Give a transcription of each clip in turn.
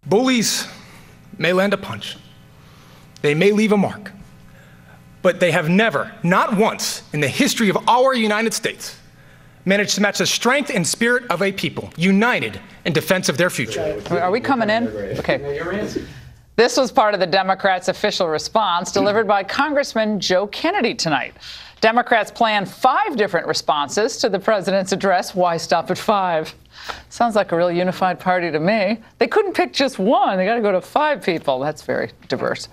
Bullies may land a punch. They may leave a mark. But they have never, not once, in the history of our United States, managed to match the strength and spirit of a people united in defense of their future. Are we coming in? Okay. This was part of the Democrats' official response delivered by Congressman Joe Kennedy tonight. Democrats plan 5 different responses to the president's address. Why stop at 5? Sounds like a real unified party to me. They couldn't pick just one. They got to go to 5 people. That's very diverse.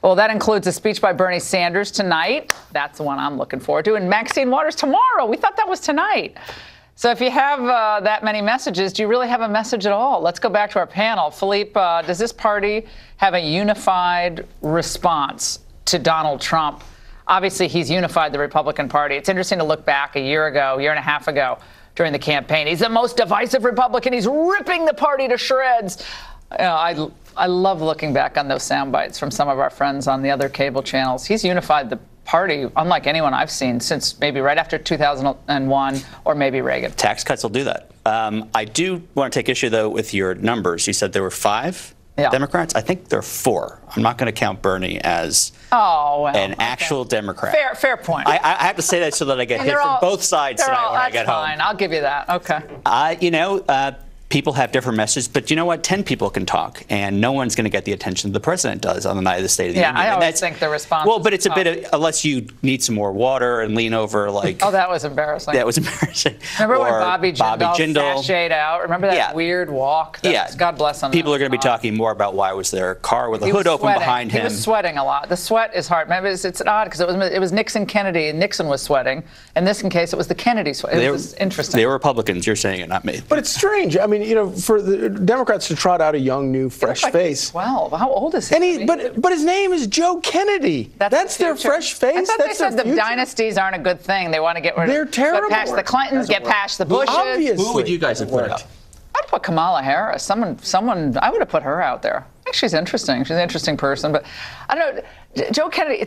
Well, that includes a speech by Bernie Sanders tonight. That's the one I'm looking forward to. And Maxine Waters tomorrow. We thought that was tonight. So if you have that many messages, do you really have a message at all? Let's go back to our panel. Philippe, does this party have a unified response to Donald Trump? Obviously, he's unified the Republican Party. It's interesting to look back a year and a half ago during the campaign. He's the most divisive Republican. He's ripping the party to shreds. I love looking back on those sound bites from some of our friends on the other cable channels. He's unified the party unlike anyone I've seen since maybe right after 2001 or maybe Reagan. Tax cuts will do that. I do want to take issue, though, with your numbers. You said there were 5 Democrats. I think there are 4. I'm not going to count Bernie as an actual Democrat. Fair point. I have to say that so that I get hit from both sides tonight when I get home. That's fine. I'll give you that. Okay. People have different messages, but you know what? 10 people can talk, and no one's going to get the attention the president does on the night of the State of the Union. Yeah, I always think the response. Well, but it's a bit of, unless you need some more water and lean over, like. Oh, that was embarrassing. That was embarrassing. Remember when Bobby Jindal sashayed out? Remember that weird walk? God bless him. People are going to be talking more about why was there a car with a hood open behind him. He was sweating a lot. The sweat is hard. Remember, it's odd because it was Nixon Kennedy, and Nixon was sweating. In this case, it was the Kennedy sweat. It was interesting. They were Republicans. You're saying it, not me. But it's strange. I mean, for the Democrats to trot out a young, new, fresh face. 12. How old is he? But his name is Joe Kennedy. That's their fresh face. I thought they said the dynasties aren't a good thing. They want to get rid of. They're terrible. Get past the Clintons, get past the Bushes. Obviously. Who would you guys have put up? I'd put Kamala Harris. Someone. I would have put her out there. I think she's interesting. She's an interesting person. But I don't know. Joe Kennedy.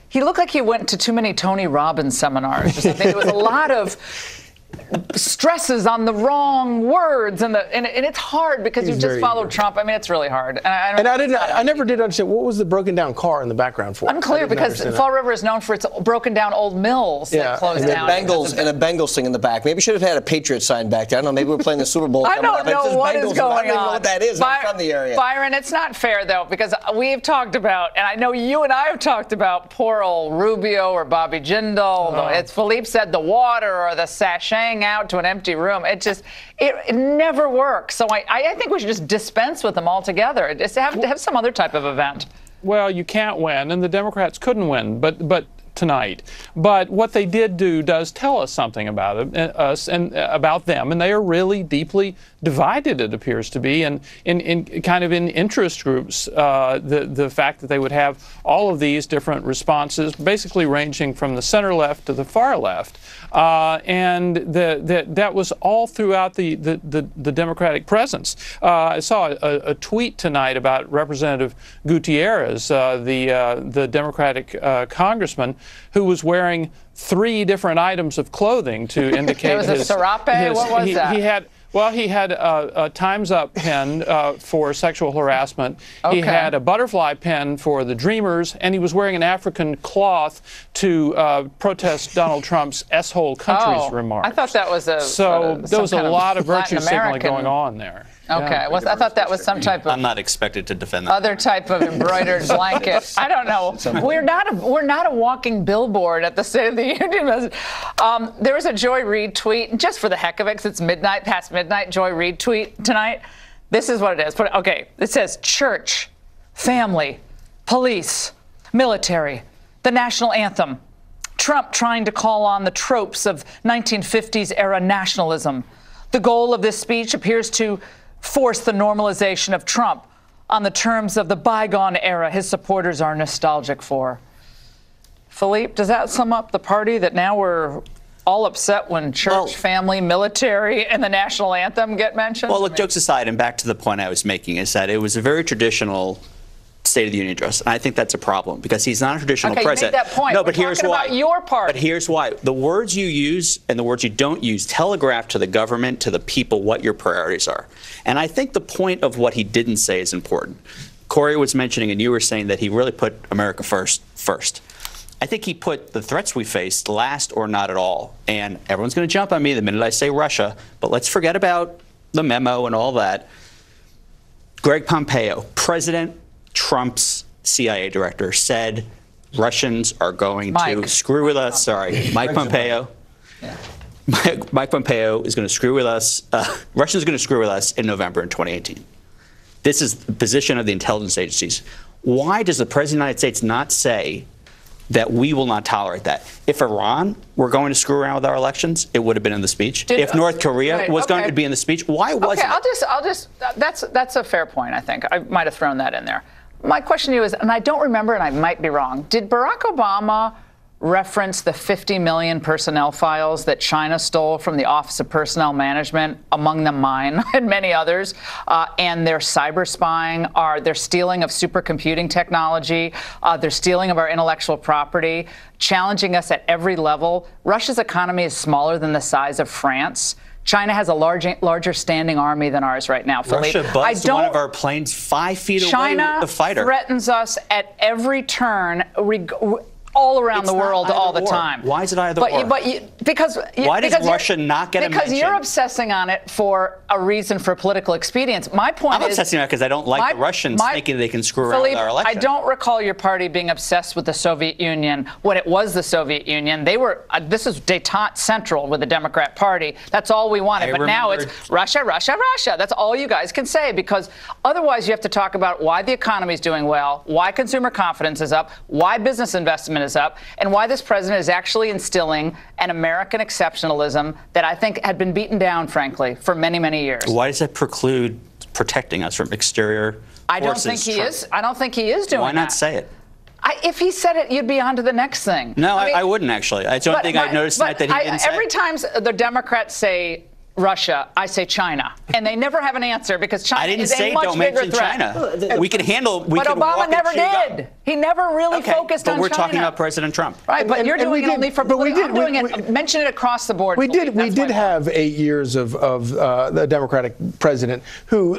He looked like he went to too many Tony Robbins seminars or something. There was a lot of stresses on the wrong words, and it's hard because you just followed Trump. I mean, it's really hard. I never did understand what was the broken down car in the background for. Unclear, because Fall River is known for its broken down old mills that closed down. And a Bengals thing in the back. Maybe should have had a Patriot sign back there. I don't know. Maybe we're playing the Super Bowl. I don't know what is going on. I don't even know what that is. I'm from the area. Byron, it's not fair though, because we've talked about, and I know you and I have talked about poor old Rubio or Bobby Jindal. It's Philippe said the water or the sashaying out to an empty room. It never works. So I think we should just dispense with them altogether. Just have some other type of event. Well, you can't win, and the Democrats couldn't win, but tonight. But what they did do does tell us something about us and about them, and they are really deeply divided, it appears to be, and in kind of in interest groups. The fact that they would have all of these different responses, basically ranging from the center left to the far left, and that was all throughout the Democratic presence. I saw a tweet tonight about Representative Gutierrez, the Democratic congressman, who was wearing 3 different items of clothing to indicate it was a serape? What was that? He had a Time's Up pen for sexual harassment. Okay. He had a butterfly pen for the Dreamers, and he was wearing an African cloth to protest Donald Trump's S-hole countries remarks. I thought that was there was a lot of virtue signaling going on there. Okay, I thought that was some type of. I'm not expected to defend that. Other type of embroidered blanket. I don't know. We're not a walking billboard at the State of the Union. There was a Joy Reid tweet, just for the heck of it, because it's past midnight. Joy Reid tweet tonight. This is what it is. Okay, it says church, family, police, military, the national anthem. Trump trying to call on the tropes of 1950s era nationalism. The goal of this speech appears to force the normalization of Trump on the terms of the bygone era his supporters are nostalgic for. Philippe, does that sum up the party that now we're all upset when church, family, military, and the national anthem get mentioned? Well, look, jokes aside, and back to the point I was making, is that it was a very traditional State of the Union address. And I think that's a problem because he's not a traditional president. You made that point. No, but here's why. About your party. But here's why. The words you use and the words you don't use telegraph to the government, to the people, what your priorities are. And I think the point of what he didn't say is important. Corey was mentioning, and you were saying that he really put America first. I think he put the threats we faced last or not at all. And everyone's going to jump on me the minute I say Russia, but let's forget about the memo and all that. Greg Pompeo, President Trump's CIA director, said Russians are going to screw with us. Sorry, Mike Pompeo. Yeah. Mike Pompeo is going to screw with us. Russians are going to screw with us in November in 2018. This is the position of the intelligence agencies. Why does the President of the United States not say that we will not tolerate that? If Iran were going to screw around with our elections, it would have been in the speech. If North Korea was going to be in the speech, why wasn't it? I'll just. That's a fair point. I think I might have thrown that in there. My question to you is, and I don't remember, and I might be wrong. Did Barack Obama reference the 50 million personnel files that China stole from the Office of Personnel Management, among them mine and many others, and their cyber spying, their stealing of supercomputing technology, their stealing of our intellectual property, challenging us at every level? Russia's economy is smaller than the size of France. China has a larger standing army than ours right now. Russia buzzed one of our planes 5 feet away with the fighter. China threatens us at every turn, all around the world, all the time. Why is it either or? Why does Russia not get a mention? Because you're obsessing on it for a reason for political expedience. My point is, I'm obsessing on it because I don't like the Russians thinking they can screw around with our election. I don't recall your party being obsessed with the Soviet Union when it was the Soviet Union. They were. This is détente central with the Democrat Party. That's all we wanted. But now it's Russia, Russia, Russia. That's all you guys can say, because otherwise you have to talk about why the economy is doing well, why consumer confidence is up, why business investment is up, and why this president is actually instilling an American exceptionalism that I think had been beaten down, frankly, for many, many years. Why does that preclude protecting us from exterior forces? I don't think he is. I don't think he is doing that. Why not say it? If he said it, you'd be on to the next thing. No, I wouldn't, actually. I don't think I noticed tonight that he didn't say it. Every time the Democrats say Russia, I say China, and they never have an answer because China is a much bigger threat. China. We can handle. But Obama never did. He never really focused on China. But we're talking about President Trump, right? But you're doing it only for. I'm doing it. Mention it across the board. We did have 8 years of the Democratic president who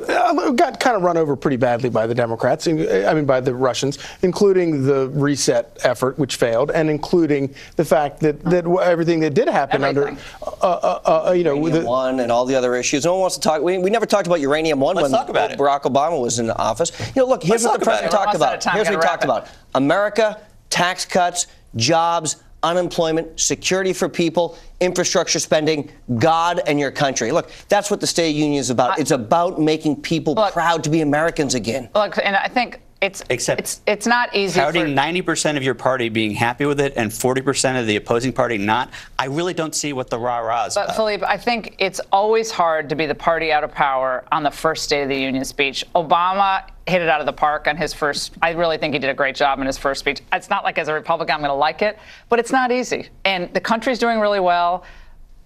got kind of run over pretty badly by the Democrats. I mean, by the Russians, including the reset effort, which failed, and including the fact that everything that did happen under, Uranium One and all the other issues. No one wants to talk. We never talked about Uranium One when Barack Obama was in office. Look, here's what the president talked about. Here's what he talked about. America, tax cuts, jobs, unemployment, security for people, infrastructure spending, God and your country. Look, that's what the State of the Union is about. It's about making people proud to be Americans again. Look, and I think it's not easy. Touting 90% of your party being happy with it and 40% of the opposing party not, I really don't see what the rah-rah is about. But Philippe, I think it's always hard to be the party out of power on the first State of the Union speech. Obama hit it out of the park on his first. I really think he did a great job in his first speech. It's not like as a Republican I'm going to like it, but it's not easy. And the country's doing really well.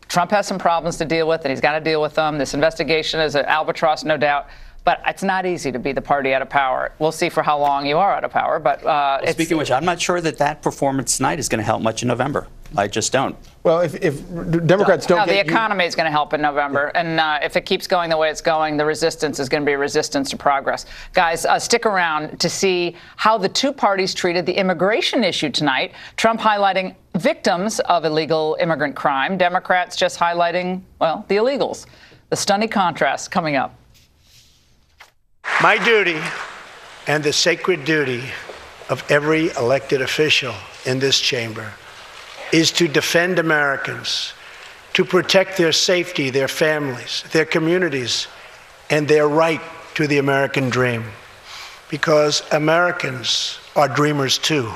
Trump has some problems to deal with, and he's got to deal with them. This investigation is an albatross, no doubt. But it's not easy to be the party out of power. We'll see for how long you are out of power. But speaking of which, I'm not sure that performance tonight is going to help much in November. I just don't. Well, if Democrats don't the economy is going to help in November. Yeah. And if it keeps going the way it's going, the resistance is going to be a resistance to progress. Guys, stick around to see how the two parties treated the immigration issue tonight. Trump highlighting victims of illegal immigrant crime. Democrats just highlighting, well, the illegals. The stunning contrast coming up. My duty and the sacred duty of every elected official in this chamber is to defend Americans, to protect their safety, their families, their communities, and their right to the American dream. Because Americans are dreamers too.